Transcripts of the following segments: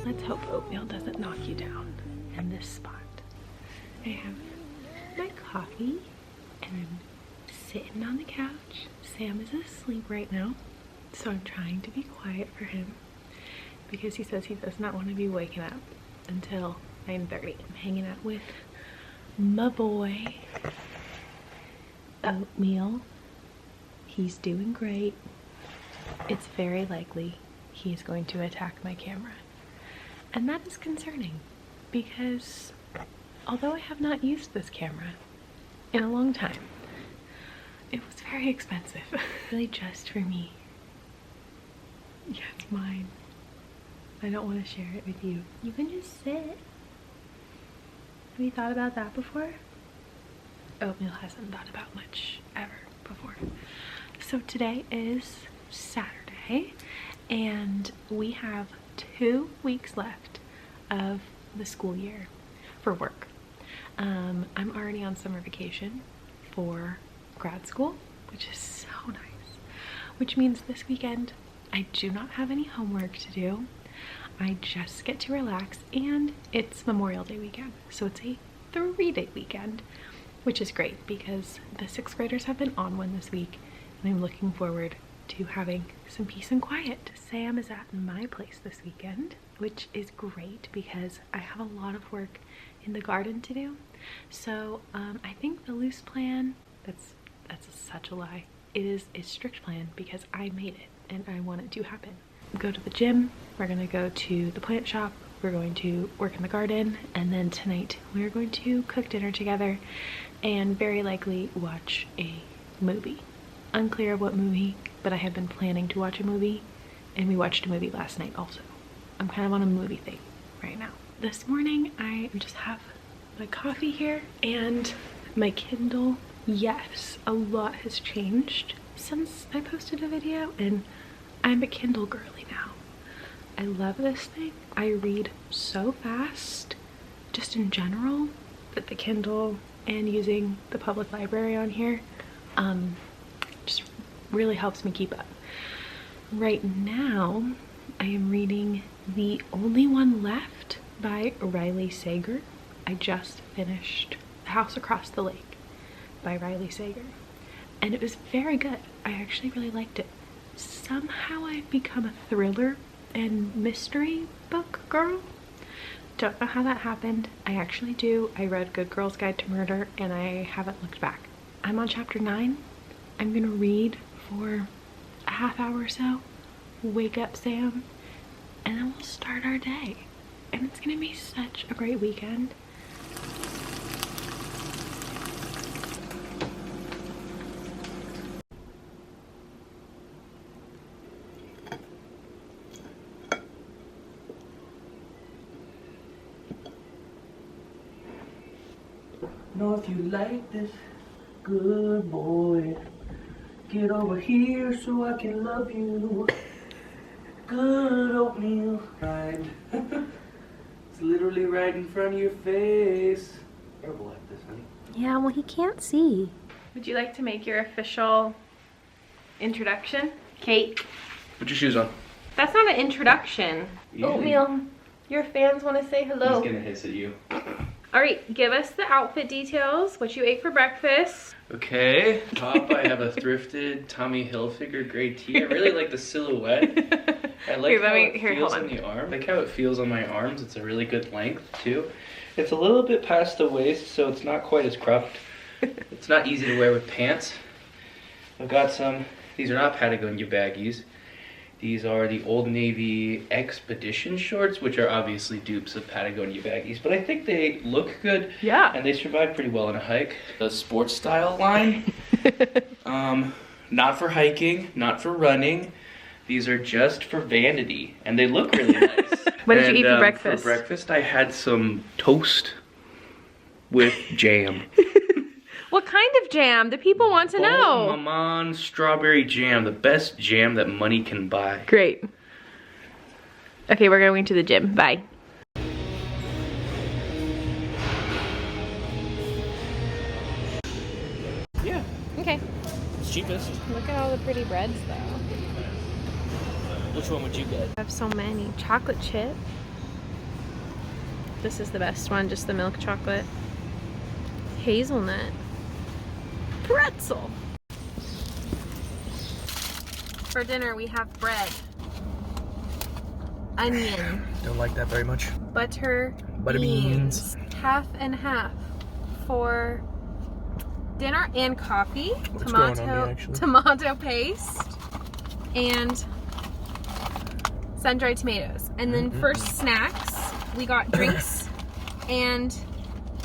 let's hope oatmeal doesn't knock you down in this spot. I have my coffee and I'm sitting on the couch. Sam is asleep right now, so I'm trying to be quiet for him because he says he does not want to be waking up until 9:30. I'm hanging out with my boy, Oatmeal. He's doing great. It's very likely he's going to attack my camera. And that is concerning because although I have not used this camera in a long time, it was very expensive. Really just for me. Yeah, it's mine. I don't want to share it with you. You can just sit. Have you thought about that before? Oatmeal hasn't thought about much ever before. So today is Saturday and we have 2 weeks left of the school year for work. I'm already on summer vacation for grad school, which is so nice, which means this weekend I do not have any homework to do. I just get to relax, and it's Memorial Day weekend, so it's a 3-day weekend, which is great because the 6th graders have been on one this week and I'm looking forward to having some peace and quiet. Sam is at my place this weekend, which is great because I have a lot of work in the garden to do. So I think the loose plan, that's such a lie. It is a strict plan because I made it and I want it to happen. Go to the gym, we're gonna go to the plant shop, we're going to work in the garden, and then tonight we're going to cook dinner together and very likely watch a movie. Unclear what movie, but I have been planning to watch a movie, and we watched a movie last night also. I'm kind of on a movie thing right now. This morning I just have my coffee here and my Kindle. Yes, a lot has changed since I posted a video and I'm a Kindle girly now. I love this thing. I read so fast, just in general, that the Kindle and using the public library on here just really helps me keep up. Right now, I am reading The Only One Left by Riley Sager. I just finished The House Across the Lake by Riley Sager, and it was very good. I actually really liked it. Somehow I've become a thriller and mystery book girl. Don't know how that happened. I actually do. I read Good Girl's Guide to Murder and I haven't looked back. I'm on chapter 9. I'm gonna read for a half hour or so, wake up Sam, and then we'll start our day. And it's gonna be such a great weekend. Know if you like this, good boy, get over here so I can love you. Good oatmeal. Right. It's literally right in front of your face. Terrible like this, honey. Yeah, well, he can't see. Would you like to make your official introduction? Kate? Put your shoes on. That's not an introduction. Easy. Oatmeal, your fans want to say hello. He's gonna hiss at you. All right, give us the outfit details, what you ate for breakfast. Okay, top I have a thrifted Tommy Hilfiger gray tee. I really like the silhouette. I like how it feels on the arm. I like how it feels on my arms. It's a really good length too. It's a little bit past the waist, so it's not quite as cropped. It's not easy to wear with pants. I've got some, these are not Patagonia baggies. These are the Old Navy Expedition shorts, which are obviously dupes of Patagonia baggies, but I think they look good. Yeah. And they survive pretty well on a hike. The sports style line, not for hiking, not for running. These are just for vanity, and they look really nice. What did you eat for breakfast? For breakfast, I had some toast with jam. What kind of jam? The people want to know. Maman strawberry jam, the best jam that money can buy. Great. Okay, we're going to the gym. Bye. Yeah, Okay. it's cheapest. Look at all the pretty breads, though. Which one would you get? I have so many. Chocolate chip, This is the best one, just the milk chocolate. Hazelnut. Pretzel. For dinner we have bread. Onion. Don't like that very much. Butter beans. Half and half for dinner and coffee. What's going on here, actually? Tomato paste and sun-dried tomatoes. And then for snacks, we got drinks and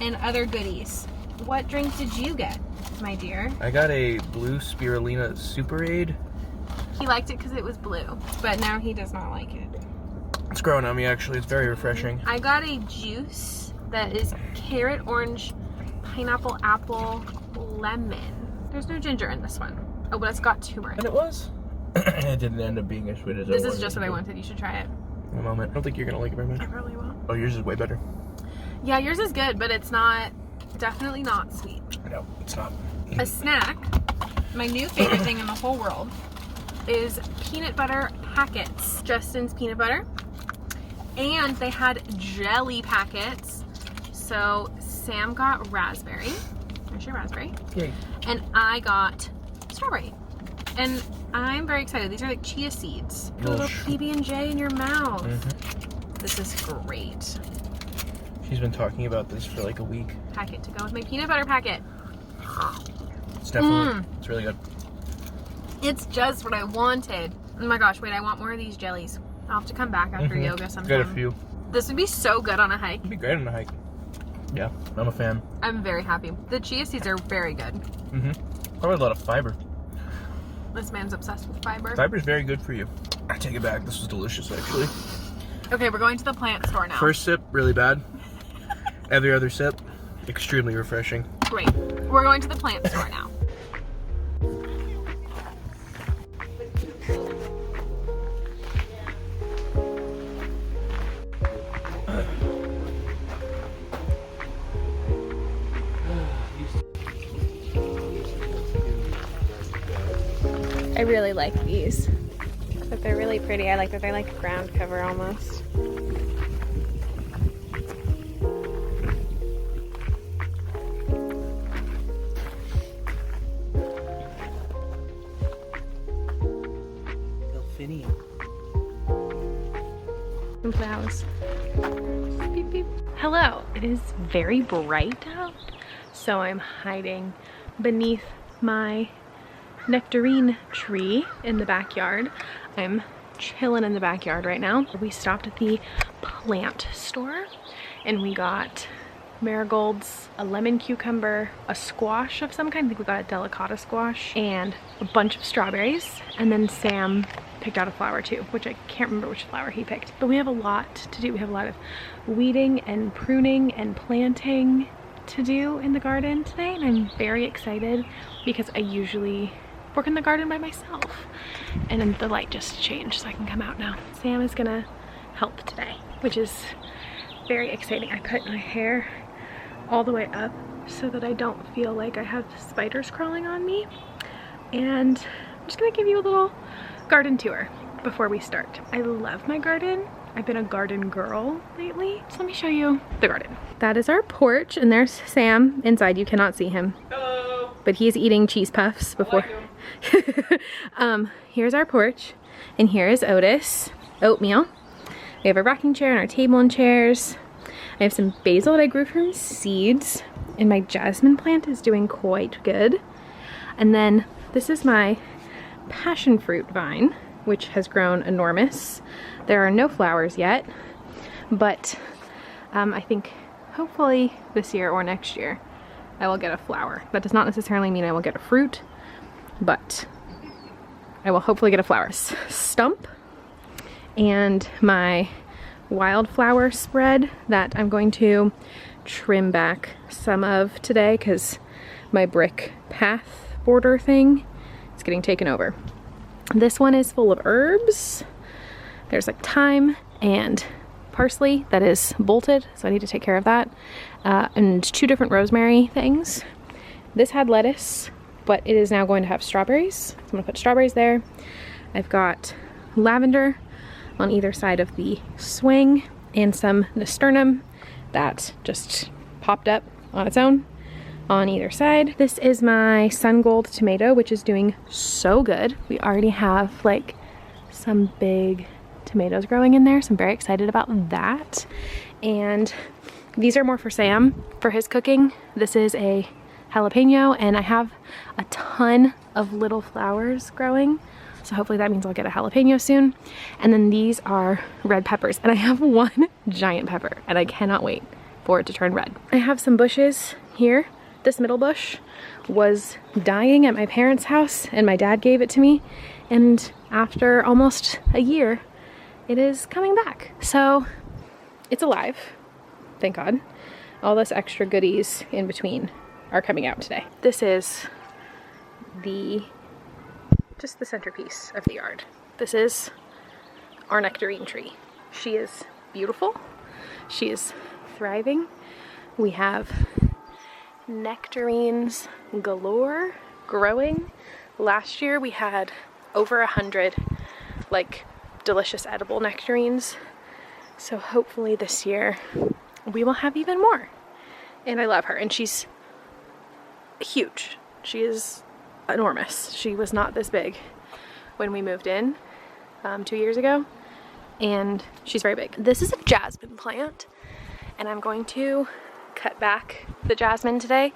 other goodies. What drink did you get, my dear? I got a blue spirulina Superade. He liked it because it was blue, but now he does not like it. It's growing on me, actually. It's very refreshing. I got a juice that is carrot, orange, pineapple, apple, lemon. There's no ginger in this one. Oh, but it's got turmeric. And it was. It didn't end up being as sweet as I wanted. This is just what I wanted. You should try it. In a moment. I don't think you're going to like it very much. I probably won't. Oh, yours is way better. Yeah, yours is good, but it's not, definitely not sweet. No, it's not. A snack, my new favorite thing in the whole world, is peanut butter packets. Justin's peanut butter. And they had jelly packets. So Sam got raspberry. There's your raspberry. Yay. And I got strawberry. And I'm very excited. These are like chia seeds. Put a little PB&J in your mouth. This is great. She's been talking about this for like a week. Packet to go with my peanut butter packet. It's definitely, it's really good. It's just what I wanted. Oh my gosh, wait, I want more of these jellies. I'll have to come back after yoga sometime. Got a few. This would be so good on a hike. It'd be great on a hike. Yeah, I'm a fan. I'm very happy. The chia seeds are very good. Probably a lot of fiber. This man's obsessed with fiber. Fiber's very good for you. I take it back. This was delicious, actually. Okay, we're going to the plant store now. First sip, really bad. Every other sip, extremely refreshing. Great. We're going to the plant store now. I really like these, but they're really pretty. I like that they're like ground cover almost. Some flowers. Beep, beep. Hello, it is very bright out, so I'm hiding beneath my nectarine tree in the backyard. I'm chilling in the backyard right now. We stopped at the plant store and we got marigolds, a lemon cucumber, a squash of some kind. I think we got a delicata squash, and a bunch of strawberries. And then Sam picked out a flower too, which I can't remember which flower he picked. But we have a lot to do. We have a lot of weeding and pruning and planting to do in the garden today, and I'm very excited because I usually work in the garden by myself, and then the light just changed so I can come out now. Sam is gonna help today, which is very exciting. I put my hair all the way up so that I don't feel like I have spiders crawling on me, and I'm just gonna give you a little garden tour before we start. I love my garden. I've been a garden girl lately. So let me show you the garden. That is our porch, and there's Sam inside. You cannot see him. Hello. But he's eating cheese puffs before. Here's our porch, and here is Otis. Oatmeal. We have a rocking chair and our table and chairs. I have some basil that I grew from seeds, and my jasmine plant is doing quite good. And then this is my passion fruit vine, which has grown enormous. There are no flowers yet, but I think hopefully this year or next year I will get a flower. That does not necessarily mean I will get a fruit, but I will hopefully get a flower. Stump and my wildflower spread that I'm going to trim back some of today because my brick path border thing is getting taken over. This one is full of herbs. There's like thyme and parsley that is bolted, so I need to take care of that. And 2 different rosemary things. This had lettuce, but it is now going to have strawberries. So I'm gonna put strawberries there. I've got lavender on either side of the swing and some nasturtium that just popped up on its own on either side. This is my sun gold tomato, which is doing so good. We already have like some big tomatoes growing in there, so I'm very excited about that. And these are more for Sam for his cooking. This is a jalapeno, and I have a ton of little flowers growing, so hopefully that means I'll get a jalapeno soon. And then these are red peppers, and I have one giant pepper, and I cannot wait for it to turn red. I have some bushes here. This middle bush was dying at my parents' house, and my dad gave it to me, and after almost a year it is coming back, so it's alive, thank God. All those extra goodies in between are coming out today. This is just the centerpiece of the yard. This is our nectarine tree. She is beautiful. She is thriving. We have nectarines galore growing. Last year we had over 100 like delicious edible nectarines. So hopefully this year we will have even more. And I love her, and she's huge. She is enormous. She was not this big when we moved in 2 years ago, and she's very big. This is a jasmine plant, and I'm going to cut back the jasmine today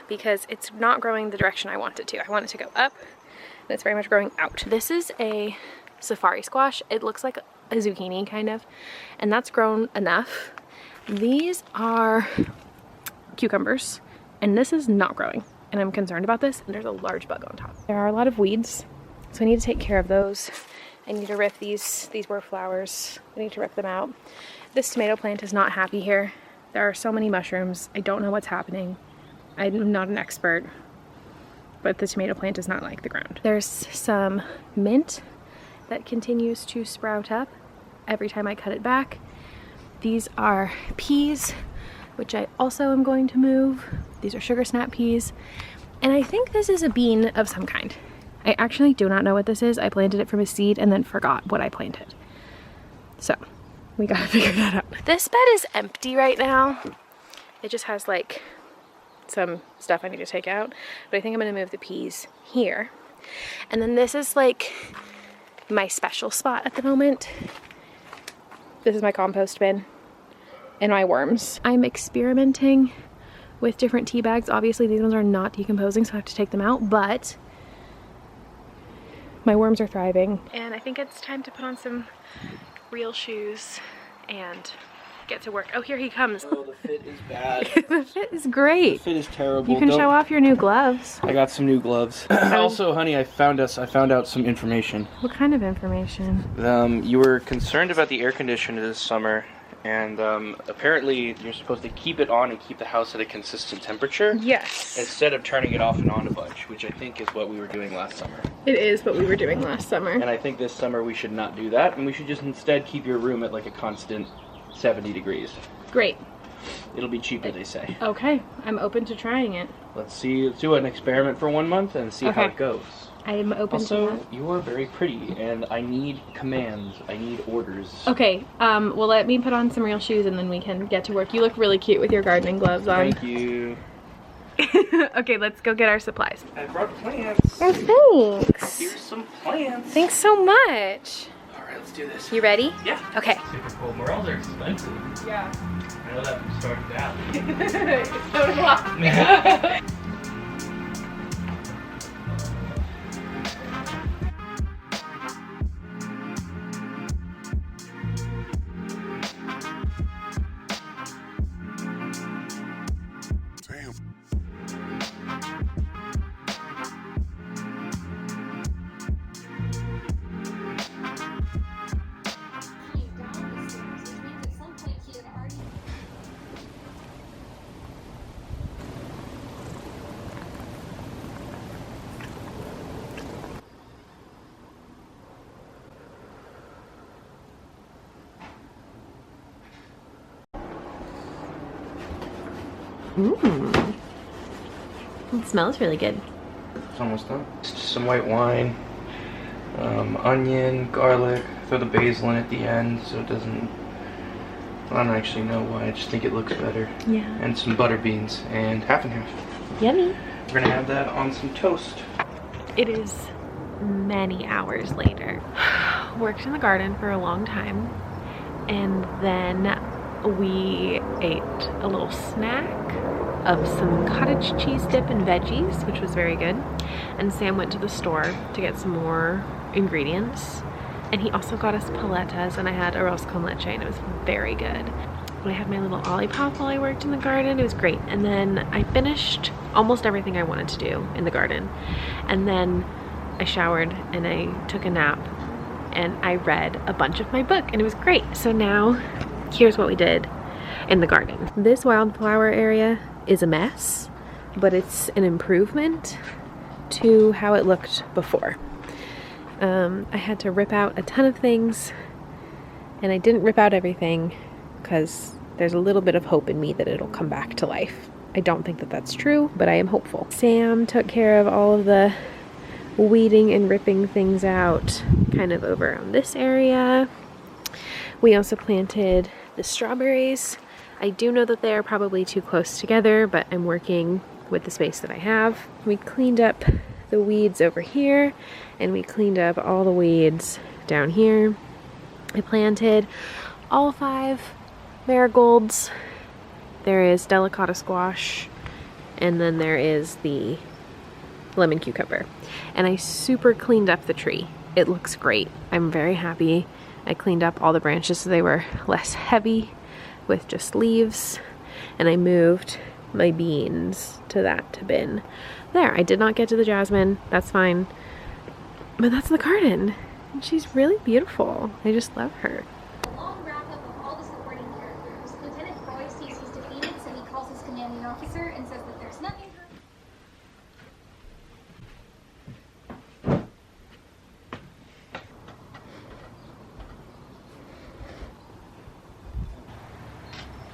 because it's not growing the direction I want it to. I want it to go up, and it's very much growing out. This is a safari squash. It looks like a zucchini kind of, and that's grown enough. These are cucumbers, and this is not growing, and I'm concerned about this, and there's a large bug on top. There are a lot of weeds, so I need to take care of those. I need to rip these were flowers. I need to rip them out. This tomato plant is not happy here. There are so many mushrooms. I don't know what's happening. I'm not an expert, but the tomato plant does not like the ground. There's some mint that continues to sprout up every time I cut it back. These are peas, which I also am going to move. These are sugar snap peas. And I think this is a bean of some kind. I actually do not know what this is. I planted it from a seed and then forgot what I planted. So we gotta figure that out. This bed is empty right now. It just has like some stuff I need to take out, but I think I'm gonna move the peas here. And then this is like my special spot at the moment. This is my compost bin and my worms. I'm experimenting with different tea bags. Obviously these ones are not decomposing, so I have to take them out, but my worms are thriving. And I think it's time to put on some real shoes and get to work. Oh, here he comes. Oh, the fit is bad. The fit is great. The fit is terrible. You can show off your new gloves. I got some new gloves. Also, honey, I found out some information. What kind of information? You were concerned about the air conditioner this summer, and apparently you're supposed to keep it on and keep the house at a consistent temperature. Yes. Instead of turning it off and on a bunch, which I think is what we were doing last summer. It is what we were doing last summer. And I think this summer we should not do that, and we should just instead keep your room at like a constant 70 degrees. Great. It'll be cheaper, they say. Okay, I'm open to trying it. Let's do an experiment for 1 month and see how it goes. I'm open to that. Also, you are very pretty, and I need commands. I need orders. Okay, well, let me put on some real shoes and then we can get to work. You look really cute with your gardening gloves on. Thank you. Okay, let's go get our supplies. I brought plants. Oh, thanks. Here's some plants. Thanks so much. Alright, let's do this. You ready? Yeah. Okay. Super cool. Morels are expensive. Yeah. I know that from starting out. It's so long. It smells really good. It's almost done. Some white wine, onion, garlic. Throw the basil in at the end so it doesn't I don't actually know why, I just think it looks better. Yeah. And some butter beans and half and half. Yummy. We're gonna have that on some toast. It is many hours later. Worked in the garden for a long time, and then we ate a little snack of some cottage cheese dip and veggies, which was very good. And Sam went to the store to get some more ingredients, and he also got us paletas, and I had arroz con leche, and it was very good. I had my little olipop while I worked in the garden. It was great. And then I finished almost everything I wanted to do in the garden, and then I showered and I took a nap and I read a bunch of my book, and it was great. So now here's what we did in the garden. This wildflower area is a mess, but it's an improvement to how it looked before. I had to rip out a ton of things, and I didn't rip out everything because there's a little bit of hope in me that it'll come back to life. I don't think that that's true, but I am hopeful. Sam took care of all of the weeding and ripping things out kind of over on this area. We also planted the strawberries. I do know that they are probably too close together, but I'm working with the space that I have. We cleaned up the weeds over here, and we cleaned up all the weeds down here. I planted all 5 marigolds. There is delicata squash, and then there is the lemon cucumber. And I super cleaned up the tree. It looks great. I'm very happy. I cleaned up all the branches so they were less heavy with just leaves, and I moved my beans to that bin. There, I did not get to the jasmine. That's fine. But that's the garden. And she's really beautiful. I just love her. A long wrap-up of all the supporting characters. Lieutenant Roy sees he's defeated, so he calls his commanding officer and says that there's nothing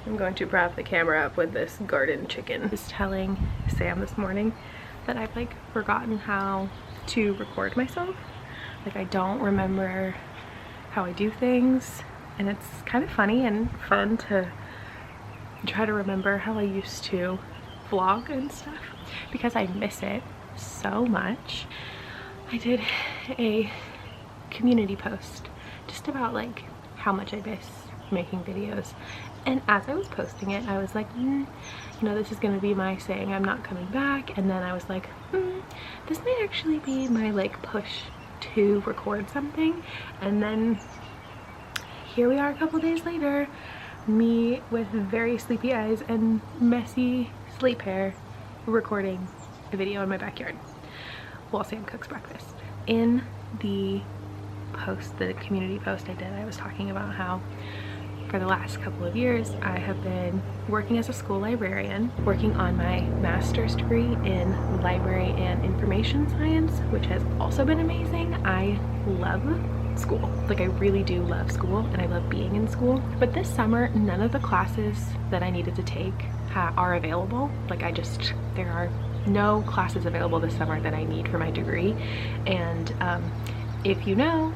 I'm going to prop the camera up with this garden chicken. I was telling Sam this morning that I've like forgotten how to record myself. Like, I don't remember how I do things, and it's kind of funny and fun to try to remember how I used to vlog and stuff because I miss it so much. I did a community post just about like how much I miss making videos, and as I was posting it I was like, you know, this is gonna be my saying I'm not coming back, and then I was like, this might actually be my like push to record something. And then here we are a couple days later, me with very sleepy eyes and messy sleep hair recording a video in my backyard while Sam cooks breakfast. In the post, the community post I did, I was talking about how for the last couple of years I have been working as a school librarian, working on my master's degree in library and information science, which has also been amazing. I love school. Like, I really do love school, and I love being in school. But this summer, none of the classes that I needed to take are available. Like, there are no classes available this summer that I need for my degree. And if you know,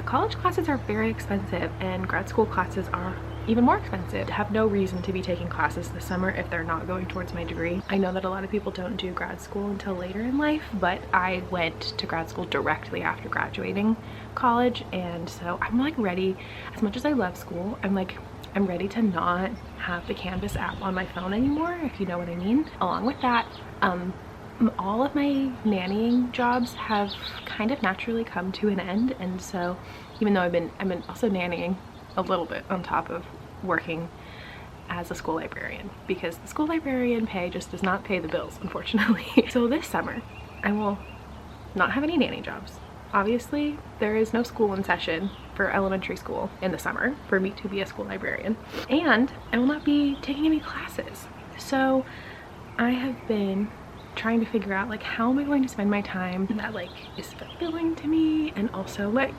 college classes are very expensive, and grad school classes are even more expensive. I have no reason to be taking classes this summer if they're not going towards my degree. I know that a lot of people don't do grad school until later in life, but I went to grad school directly after graduating college, and so I'm like ready. As much as I love school, I'm ready to not have the Canvas app on my phone anymore, if you know what I mean. Along with that, all of my nannying jobs have kind of naturally come to an end, and so even though I've been also nannying a little bit on top of working as a school librarian, because the school librarian pay just does not pay the bills, unfortunately. So this summer I will not have any nanny jobs. Obviously there is no school in session for elementary school in the summer for me to be a school librarian, and I will not be taking any classes. So I have been trying to figure out, like, how am I going to spend my time that like is fulfilling to me, and also like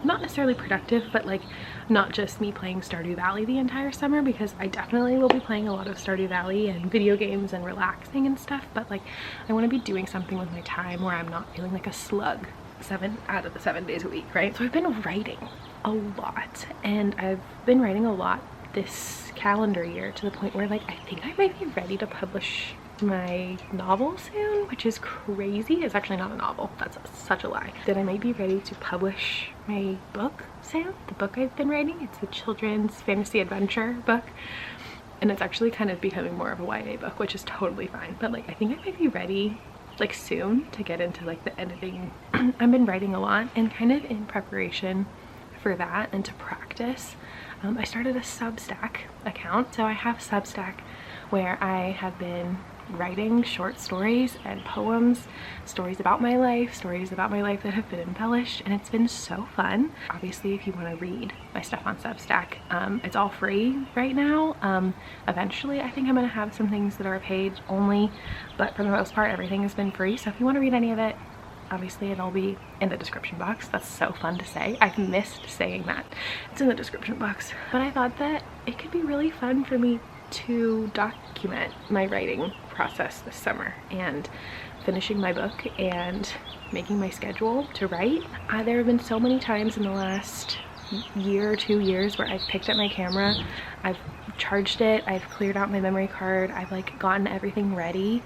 not necessarily productive, but like not just me playing Stardew Valley the entire summer, because I definitely will be playing a lot of Stardew Valley and video games and relaxing and stuff, but like I want to be doing something with my time where I'm not feeling like a slug 7 out of the 7 days a week, right? So I've been writing a lot, and I've been writing a lot this calendar year to the point where like I think I might be ready to publish my novel soon, which is crazy. It's actually not a novel, that's such a lie. That I might be ready to publish my book soon, the book I've been writing. It's a children's fantasy adventure book, and it's actually kind of becoming more of a YA book, which is totally fine. But like I think I might be ready like soon to get into like the editing. I've been writing a lot, and kind of in preparation for that and to practice, I started a Substack account. So I have Substack where I have been writing short stories and poems, stories about my life that have been embellished, and it's been so fun. Obviously, if you want to read my stuff on Substack, it's all free right now. Eventually I think I'm going to have some things that are paid only, but for the most part everything has been free. So if you want to read any of it, obviously it'll be in the description box. That's so fun to say. I've missed saying that. It's in the description box. But I thought that it could be really fun for me to document my writing process this summer and finishing my book and making my schedule to write. There have been so many times in the last year or 2 years where I've picked up my camera, I've charged it, I've cleared out my memory card, I've like gotten everything ready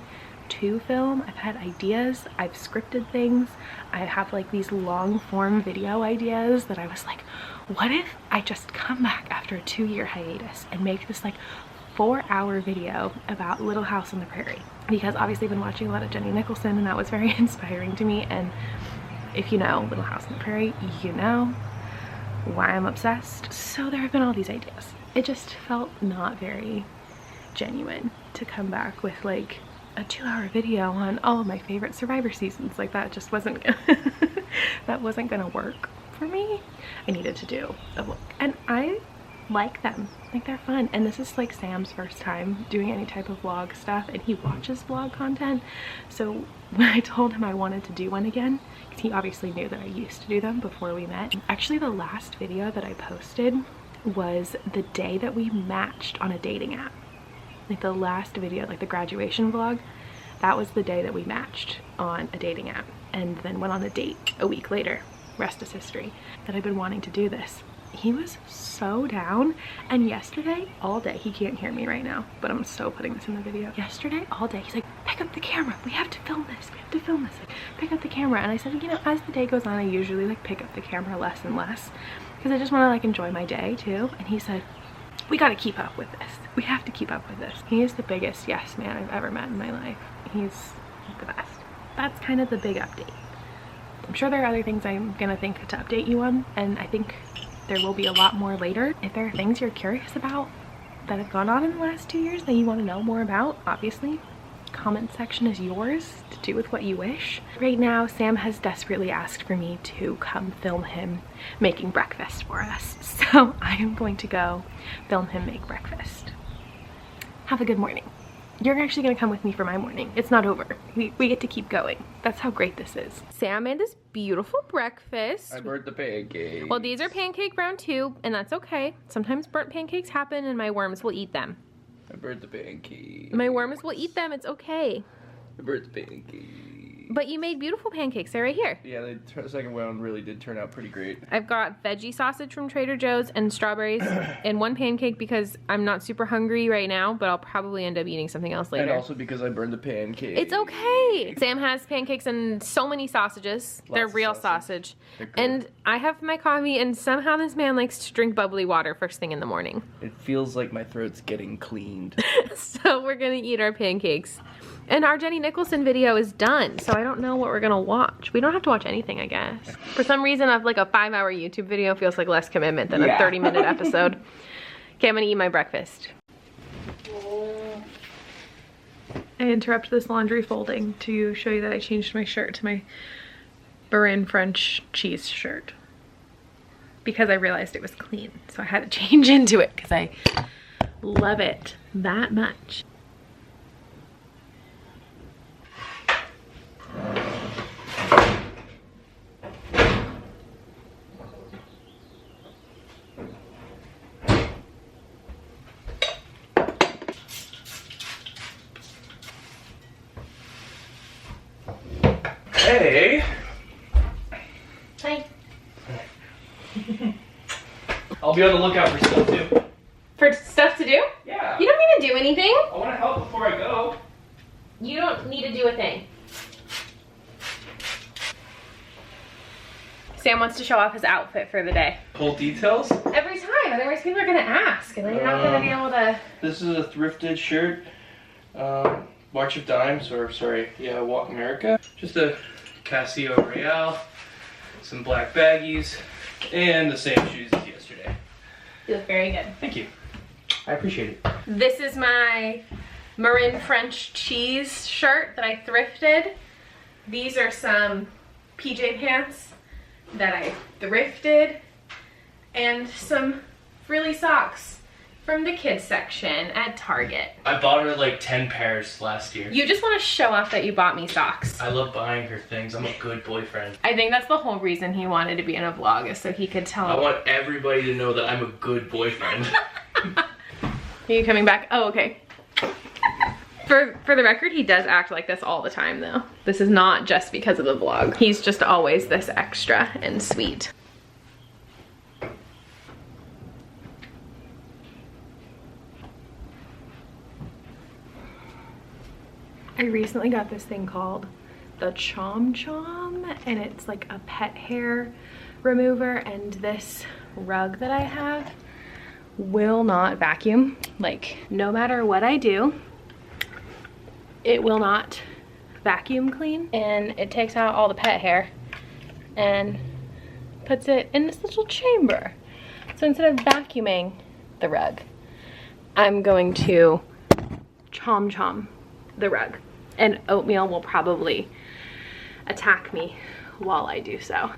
to film. I've had ideas, I've scripted things, I have like these long form video ideas that I was like, what if I just come back after a 2-year hiatus and make this like 4-hour video about Little House on the Prairie, because obviously I've been watching a lot of Jenny Nicholson and that was very inspiring to me. And if you know Little House on the Prairie, you know why I'm obsessed. So there have been all these ideas. It just felt not very genuine to come back with like a 2-hour video on all of my favorite Survivor seasons. Like that just wasn't that wasn't gonna work for me. I needed to do a vlog, and I like them, like they're fun. And this is like Sam's first time doing any type of vlog stuff, and he watches vlog content. So when I told him I wanted to do one again, because he obviously knew that I used to do them before we met. Actually, the last video that I posted was the day that we matched on a dating app. Like the last video, like the graduation vlog, that was the day that we matched on a dating app and then went on a date a week later. Rest is history. That I've been wanting to do this. He was so down, and yesterday all day, he can't hear me right now, but I'm so putting this in the video. Yesterday all day he's like, pick up the camera, we have to film this, like, pick up the camera. And I said, you know, as the day goes on, I usually like pick up the camera less and less because I just want to like enjoy my day too. And he said, we got to keep up with this, we have to keep up with this. He is the biggest yes man I've ever met in my life. He's the best. That's kind of the big update. I'm sure there are other things I'm gonna think to update you on, and I think there will be a lot more later. If there are things you're curious about that have gone on in the last 2 years that you want to know more about, obviously, comment section is yours to do with what you wish. Right now, Sam has desperately asked for me to come film him making breakfast for us. So I am going to go film him make breakfast. Have a good morning. You're actually gonna come with me for my morning. It's not over. We get to keep going. That's how great this is. Sam made this beautiful breakfast. I burnt the pancakes. Well, these are pancake brown too, and that's okay. Sometimes burnt pancakes happen and my worms will eat them. I burnt the pancakes. My worms will eat them, it's okay. I burnt the pancakes. But you made beautiful pancakes, they're right here. Yeah, the second one really did turn out pretty great. I've got veggie sausage from Trader Joe's and strawberries and one pancake because I'm not super hungry right now, but I'll probably end up eating something else later. And also because I burned the pancakes. It's okay. Sam has pancakes and so many sausages. They're real sausage. And I have my coffee, and somehow this man likes to drink bubbly water first thing in the morning. It feels like my throat's getting cleaned. So we're gonna eat our pancakes. And our Jenny Nicholson video is done, so I don't know what we're gonna watch. We don't have to watch anything, I guess. For some reason, like a 5-hour YouTube video feels like less commitment than a 30-minute episode. Okay, I'm gonna eat my breakfast. I interrupt this laundry folding to show you that I changed my shirt to my Burin French cheese shirt because I realized it was clean, so I had to change into it because I love it that much. Hey! Hi. I'll be on the lookout for stuff too. For to do a thing. Sam wants to show off his outfit for the day. Full details? Every time, otherwise people are gonna ask and then you're not gonna be able to. This is a thrifted shirt. March of Dimes, or sorry, yeah, Walk America. Just a Casio Royale, some black baggies, and the same shoes as yesterday. You look very good. Thank you. I appreciate it. This is my Marin French cheese shirt that I thrifted. These are some PJ pants that I thrifted, and some frilly socks from the kids section at Target. I bought her like 10 pairs last year. You just want to show off that you bought me socks. I love buying her things. I'm a good boyfriend. I think that's the whole reason he wanted to be in a vlog, is so he could tell. I want everybody to know that I'm a good boyfriend. Are you coming back? Oh, okay. For the record, he does act like this all the time though. This is not just because of the vlog. He's just always this extra and sweet. I recently got this thing called the Chom Chom, and it's like a pet hair remover, and this rug that I have will not vacuum. Like, no matter what I do, it will not vacuum clean, and it takes out all the pet hair and puts it in this little chamber. So instead of vacuuming the rug, I'm going to chom chom the rug, and Oatmeal will probably attack me while I do so.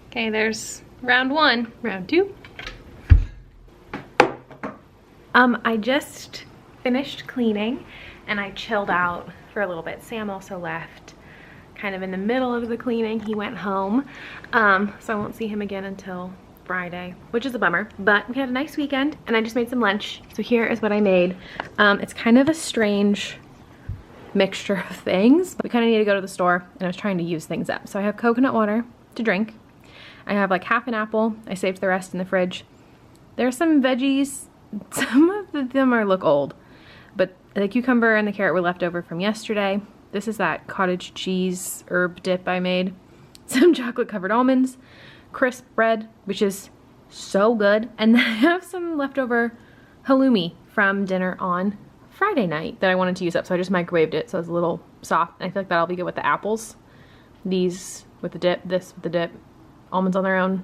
Okay, there's round one. Round two. I just finished cleaning and I chilled out for a little bit. Sam also left kind of in the middle of the cleaning. He went home, so I won't see him again until Friday, which is a bummer, but we had a nice weekend and I just made some lunch. So here is what I made. It's kind of a strange mixture of things. We kind of need to go to the store, and I was trying to use things up. So I have coconut water to drink. I have like half an apple. I saved the rest in the fridge. There's some veggies. Some of them look old, but the cucumber and the carrot were left over from yesterday. This is that cottage cheese herb dip I made. Some chocolate covered almonds, crisp bread, which is so good. And then I have some leftover halloumi from dinner on Friday night that I wanted to use up, so I just microwaved it so it's a little soft, and I feel like that'll be good with the apples. These with the dip, this with the dip, almonds on their own.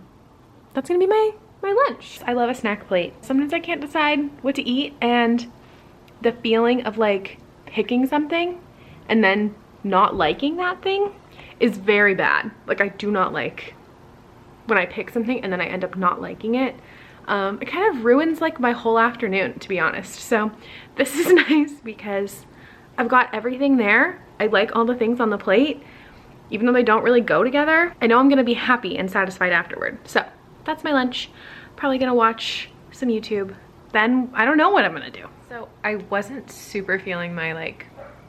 That's gonna be my lunch. I love a snack plate. Sometimes I can't decide what to eat, and the feeling of like picking something and then not liking that thing is very bad. Like, I do not like when I pick something and then I end up not liking it. It kind of ruins like my whole afternoon, to be honest. So this is nice because I've got everything there. I like all the things on the plate, even though they don't really go together. I know I'm gonna be happy and satisfied afterward. So that's my lunch. Probably gonna watch some YouTube. Then I don't know what I'm gonna do. So I wasn't super feeling my like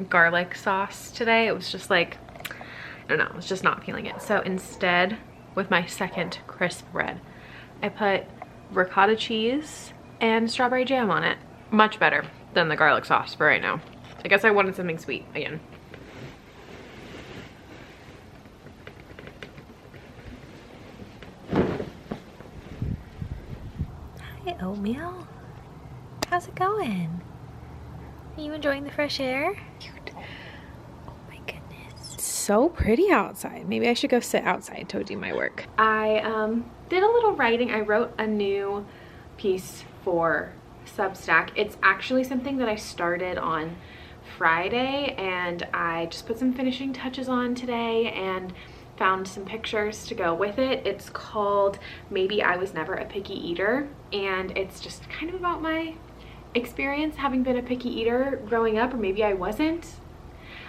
garlic sauce today. It was just like, I don't know, I was just not feeling it. So instead, with my second crisp bread, I put ricotta cheese and strawberry jam on it. Much better than the garlic sauce for right now. I guess I wanted something sweet again. Hi, Oatmeal. How's it going? Are you enjoying the fresh air? Cute. Oh my goodness. It's so pretty outside. Maybe I should go sit outside to do my work. I did a little writing. I wrote a new piece for Substack. It's actually something that I started on Friday, and I just put some finishing touches on today and found some pictures to go with it. It's called Maybe I Was Never a Picky Eater, and it's just kind of about my experience having been a picky eater growing up, or maybe I wasn't.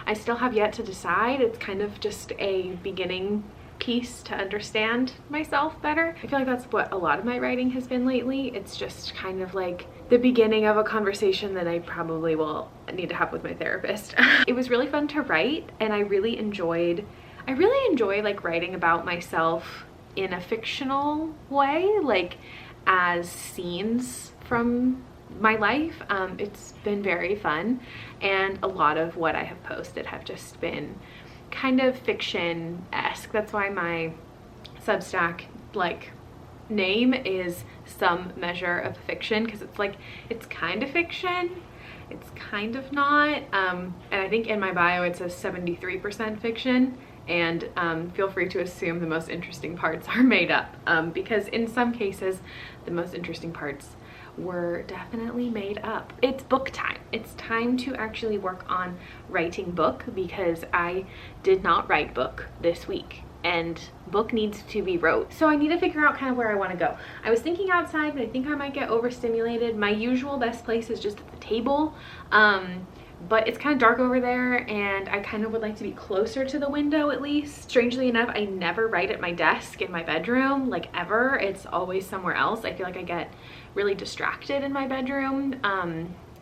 I still have yet to decide. It's kind of just a beginning piece to understand myself better. I feel like that's what a lot of my writing has been lately. It's just kind of like the beginning of a conversation that I probably will need to have with my therapist. It was really fun to write, and I really enjoy like writing about myself in a fictional way, like as scenes from my life. It's been very fun, and a lot of what I have posted have just been kind of fiction-esque. That's why my Substack like name is Some Measure of Fiction, because it's like, it's kind of fiction, it's kind of not. And I think in my bio it says 73% fiction, and feel free to assume the most interesting parts are made up, because in some cases the most interesting parts were definitely made up. It's book time. It's time to actually work on writing book, because I did not write book this week, and book needs to be wrote. So I need to figure out kind of where I want to go. I was thinking outside, but I think I might get overstimulated. My usual best place is just at the table, but it's kind of dark over there, and I kind of would like to be closer to the window at least. Strangely enough, I never write at my desk in my bedroom, like ever. It's always somewhere else. I feel like I get really distracted in my bedroom.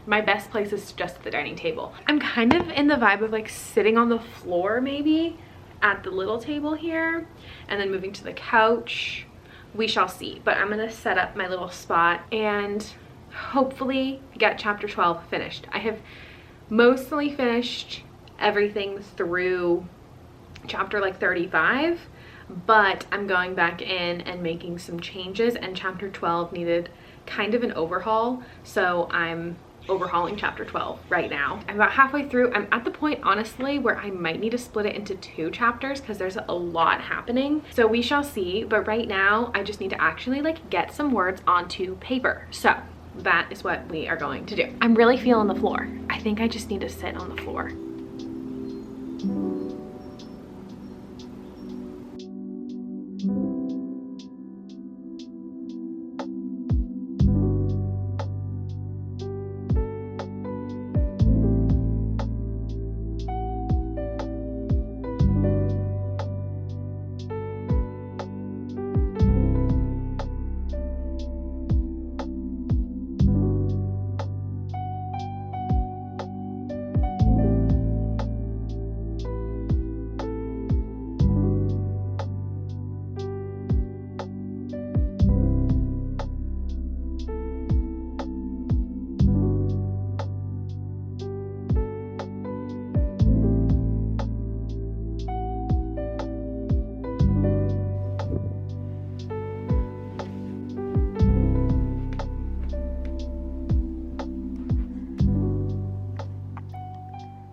My best place is just at the dining table. I'm kind of in the vibe of like sitting on the floor maybe at the little table here, and then moving to the couch. We shall see, but I'm gonna set up my little spot and hopefully get chapter 12 finished. I have mostly finished everything through chapter like 35, but I'm going back in and making some changes, and chapter 12 needed kind of an overhaul, so I'm overhauling chapter 12 right now. I'm about halfway through. I'm at the point, honestly, where I might need to split it into 2 chapters because there's a lot happening. So we shall see, but right now I just need to actually like get some words onto paper. So that is what we are going to do. I'm really feeling the floor. I think I just need to sit on the floor.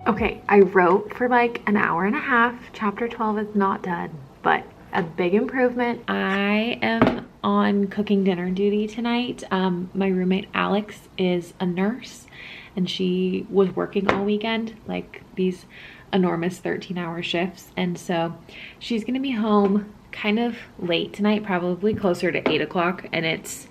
Okay, I wrote for like an hour and a half. Chapter 12 is not done, but a big improvement. I am on cooking dinner duty tonight. My roommate Alex is a nurse, and she was working all weekend, like these enormous 13-hour shifts. And so she's gonna be home kind of late tonight, probably closer to 8 o'clock, and it's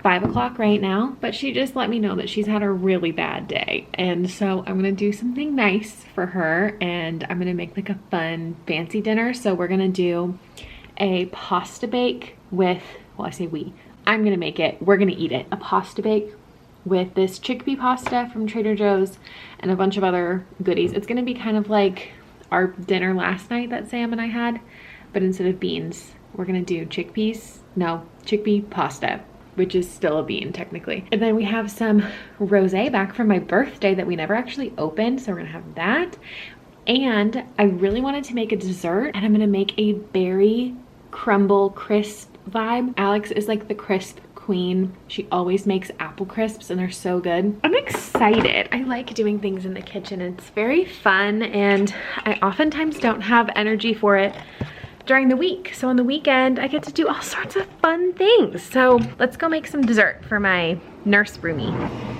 5 o'clock right now, but she just let me know that she's had a really bad day, and so I'm gonna do something nice for her, and I'm gonna make like a fun fancy dinner. So we're gonna do a pasta bake with, well, I say I'm gonna make it, we're gonna eat it, a pasta bake with this chickpea pasta from Trader Joe's and a bunch of other goodies. It's gonna be kind of like our dinner last night that Sam and I had, but instead of beans, we're gonna do chickpea pasta, which is still a bean technically. And then we have some rosé back from my birthday that we never actually opened, so we're gonna have that. And I really wanted to make a dessert, and I'm gonna make a berry crumble crisp vibe. Alex is like the crisp queen. She always makes apple crisps, and they're so good. I'm excited. I like doing things in the kitchen. It's very fun, and I oftentimes don't have energy for it during the week. So on the weekend, I get to do all sorts of fun things. So let's go make some dessert for my nurse roomie.